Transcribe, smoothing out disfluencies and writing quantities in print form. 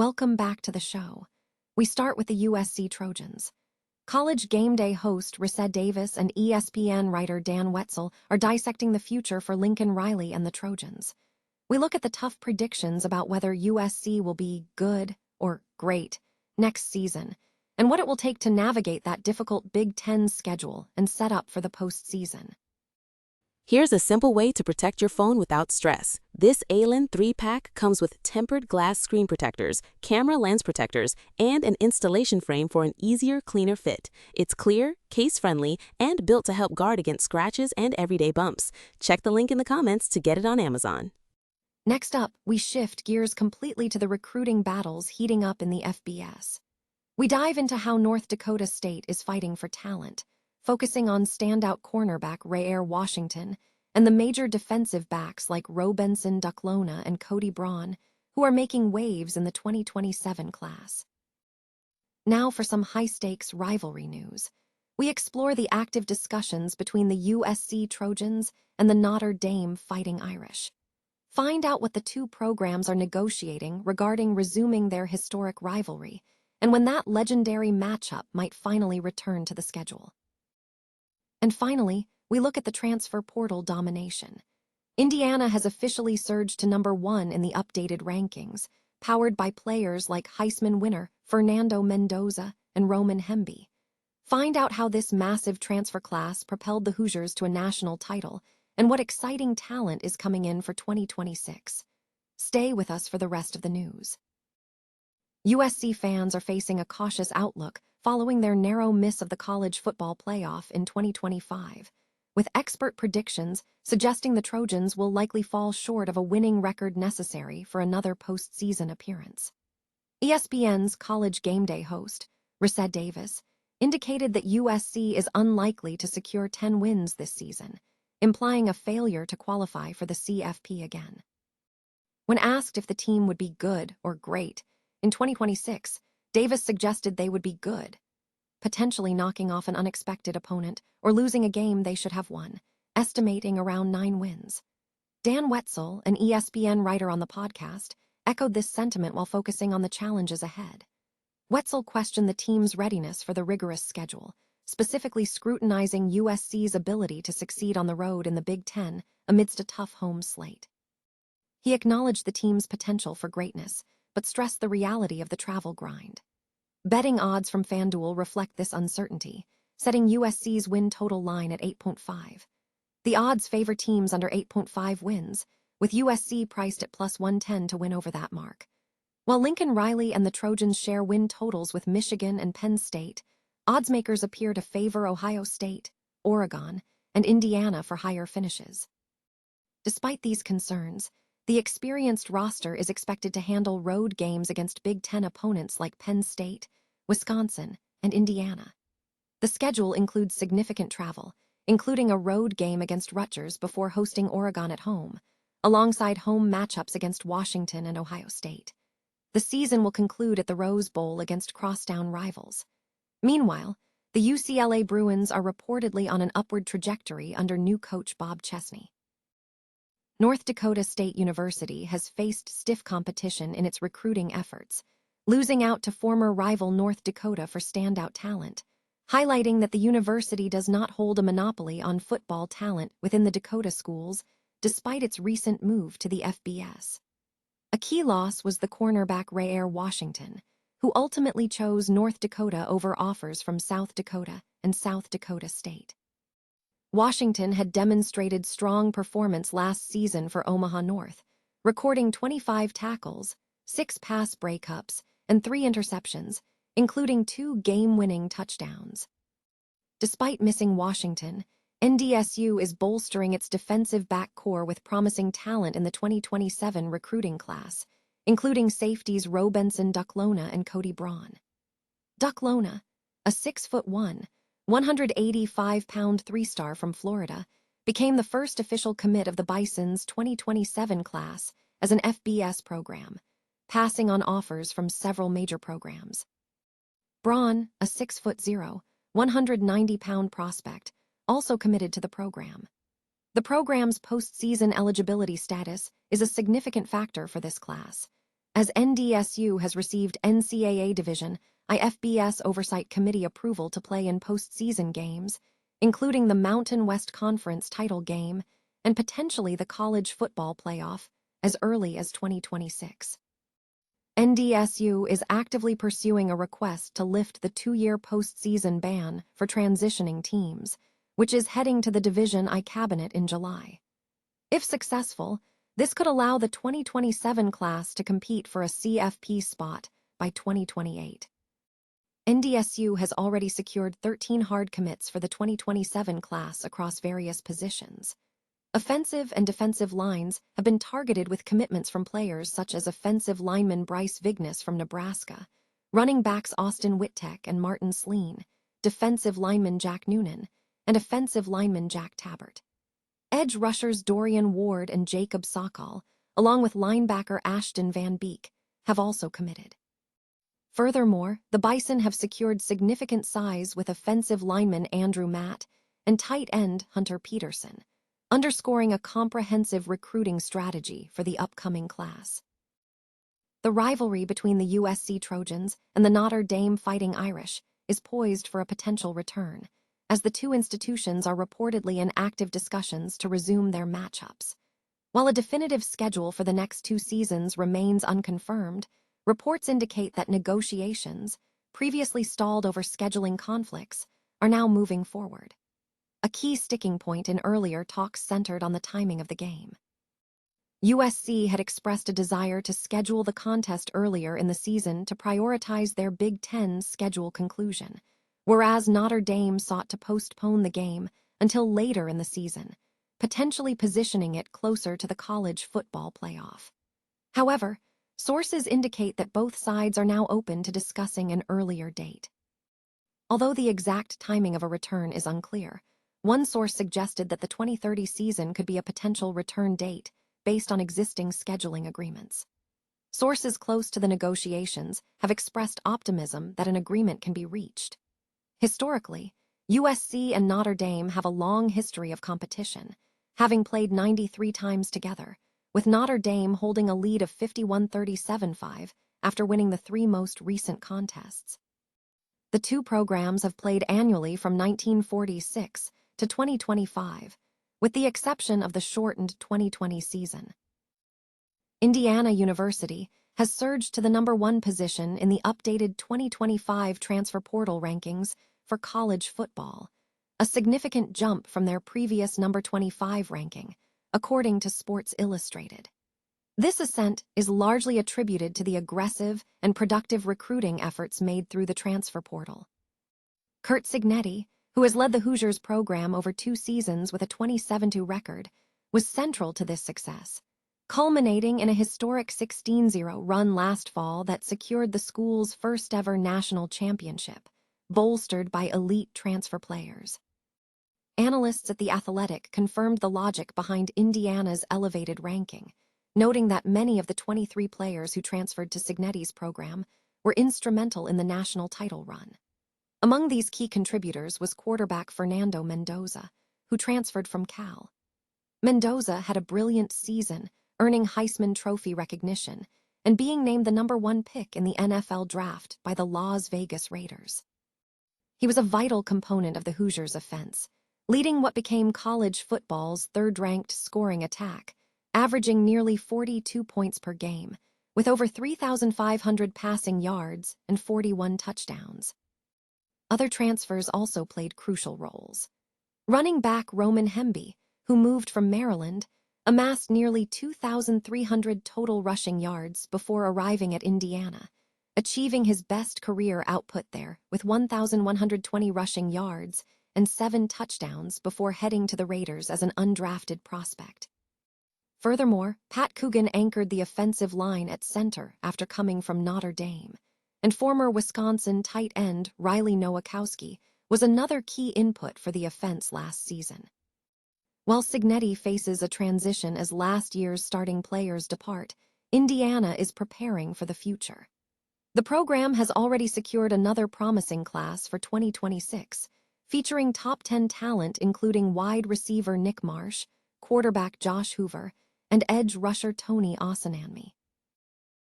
Welcome back to the show. We start with the USC Trojans. College GameDay host Rece and ESPN writer Dan Wetzel are dissecting the future for Lincoln Riley and the Trojans. We look at the tough predictions about whether USC will be good or great next season, and what it will take to navigate that difficult Big Ten schedule and set up for the postseason. Here's a simple way to protect your phone without stress. This ALEN 3-pack comes with tempered glass screen protectors, camera lens protectors, and an installation frame for an easier, cleaner fit. It's clear, case-friendly, and built to help guard against scratches and everyday bumps. Check the link in the comments to get it on Amazon. Next up, we shift gears completely to the recruiting battles heating up in the FBS. We dive into how North Dakota State is fighting for talent, focusing on standout cornerback Rece Washington and the major defensive backs like Robinson Ducklona and Cody Braun, who are making waves in the 2027 class. Now for some high-stakes rivalry news. We explore the active discussions between the USC Trojans and the Notre Dame Fighting Irish. Find out what the two programs are negotiating regarding resuming their historic rivalry, and when that legendary matchup might finally return to the schedule. And finally, we look at the transfer portal domination. Indiana has officially surged to number 1 in the updated rankings, powered by players like Heisman winner Fernando Mendoza and Roman Hemby. Find out how this massive transfer class propelled the Hoosiers to a national title and what exciting talent is coming in for 2026. Stay with us for the rest of the news. USC fans are facing a cautious outlook following their narrow miss of the college football playoff in 2025, with expert predictions suggesting the Trojans will likely fall short of a winning record necessary for another postseason appearance. ESPN's College GameDay host, Rece, indicated that USC is unlikely to secure 10 wins this season, implying a failure to qualify for the CFP again. When asked if the team would be good or great in 2026, Davis suggested they would be good, potentially knocking off an unexpected opponent or losing a game they should have won, estimating around 9 wins. Dan Wetzel, an ESPN writer on the podcast, echoed this sentiment while focusing on the challenges ahead. Wetzel questioned the team's readiness for the rigorous schedule, specifically scrutinizing USC's ability to succeed on the road in the Big Ten amidst a tough home slate. He acknowledged the team's potential for greatness, but stressed the reality of the travel grind. Betting odds from FanDuel reflect this uncertainty, setting USC's win total line at 8.5. The odds favor teams under 8.5 wins, with USC priced at plus 110 to win over that mark. While Lincoln Riley and the Trojans share win totals with Michigan and Penn State, oddsmakers appear to favor Ohio State, Oregon, and Indiana for higher finishes. Despite these concerns, the experienced roster is expected to handle road games against Big Ten opponents like Penn State, Wisconsin, and Indiana. The schedule includes significant travel, including a road game against Rutgers before hosting Oregon at home, alongside home matchups against Washington and Ohio State. The season will conclude at the Rose Bowl against crosstown rivals. Meanwhile, the UCLA Bruins are reportedly on an upward trajectory under new coach Bob Chesney. North Dakota State University has faced stiff competition in its recruiting efforts, losing out to former rival North Dakota for standout talent, highlighting that the university does not hold a monopoly on football talent within the Dakota schools, despite its recent move to the FBS. A key loss was the cornerback Rece Washington, who ultimately chose North Dakota over offers from South Dakota and South Dakota State. Washington had demonstrated strong performance last season for Omaha North, recording 25 tackles, 6 pass breakups, and 3 interceptions, including 2 game-winning touchdowns. Despite missing Washington, NDSU is bolstering its defensive back core with promising talent in the 2027 recruiting class, including safeties Robinson Ducklona and Cody Braun. Ducklona, a 6'1", 185-pound 3-star from Florida, became the first official commit of the Bison's 2027 class as an FBS program, passing on offers from several major programs. Braun, a 6'0", 190-pound prospect, also committed to the program. The program's postseason eligibility status is a significant factor for this class, as NDSU has received NCAA Division IFBS Oversight Committee approval to play in postseason games, including the Mountain West Conference title game and potentially the college football playoff as early as 2026. NDSU is actively pursuing a request to lift the 2-year postseason ban for transitioning teams, which is heading to the Division I Cabinet in July. If successful, this could allow the 2027 class to compete for a CFP spot by 2028. NDSU has already secured 13 hard commits for the 2027 class across various positions. Offensive and defensive lines have been targeted with commitments from players such as offensive lineman Bryce Vignes from Nebraska, running backs Austin Wittek and Martin Sleen, defensive lineman Jack Noonan, and offensive lineman Jack Tabbert. Edge rushers Dorian Ward and Jacob Sokol, along with linebacker Ashton Van Beek, have also committed. Furthermore, the Bison have secured significant size with offensive lineman Andrew Matt and tight end Hunter Peterson, underscoring a comprehensive recruiting strategy for the upcoming class. The rivalry between the USC Trojans and the Notre Dame Fighting Irish is poised for a potential return, as the two institutions are reportedly in active discussions to resume their matchups. While a definitive schedule for the next 2 seasons remains unconfirmed, reports indicate that negotiations, previously stalled over scheduling conflicts, are now moving forward. A key sticking point in earlier talks centered on the timing of the game. USC had expressed a desire to schedule the contest earlier in the season to prioritize their Big Ten schedule conclusion, whereas Notre Dame sought to postpone the game until later in the season, potentially positioning it closer to the college football playoff. However, sources indicate that both sides are now open to discussing an earlier date. Although the exact timing of a return is unclear, one source suggested that the 2030 season could be a potential return date based on existing scheduling agreements. Sources close to the negotiations have expressed optimism that an agreement can be reached. Historically, USC and Notre Dame have a long history of competition, having played 93 times together, with Notre Dame holding a lead of 51-37 after winning the 3 most recent contests. The two programs have played annually from 1946 to 2025, with the exception of the shortened 2020 season. Indiana University has surged to the number 1 position in the updated 2025 transfer portal rankings for college football, a significant jump from their previous number 25 ranking, according to Sports Illustrated. This ascent is largely attributed to the aggressive and productive recruiting efforts made through the transfer portal. Curt Cignetti, who has led the Hoosiers program over 2 seasons with a 27-2 record, was central to this success, culminating in a historic 16-0 run last fall that secured the school's first-ever national championship, bolstered by elite transfer players. Analysts at The Athletic confirmed the logic behind Indiana's elevated ranking, noting that many of the 23 players who transferred to Cignetti's program were instrumental in the national title run. Among these key contributors was quarterback Fernando Mendoza, who transferred from Cal. Mendoza had a brilliant season, earning Heisman Trophy recognition and being named the number 1 pick in the NFL draft by the Las Vegas Raiders. He was a vital component of the Hoosiers' offense, leading what became college football's 3rd-ranked scoring attack, averaging nearly 42 points per game, with over 3,500 passing yards and 41 touchdowns. Other transfers also played crucial roles. Running back Roman Hemby, who moved from Maryland, amassed nearly 2,300 total rushing yards before arriving at Indiana, achieving his best career output there with 1,120 rushing yards and 7 touchdowns before heading to the Raiders as an undrafted prospect. Furthermore, Pat Coogan anchored the offensive line at center after coming from Notre Dame, and former Wisconsin tight end Riley Nowakowski was another key input for the offense last season. While Cignetti faces a transition as last year's starting players depart, Indiana is preparing for the future. The program has already secured another promising class for 2026, featuring top 10 talent including wide receiver Nick Marsh, quarterback Josh Hoover, and edge rusher Tony Osenanmi.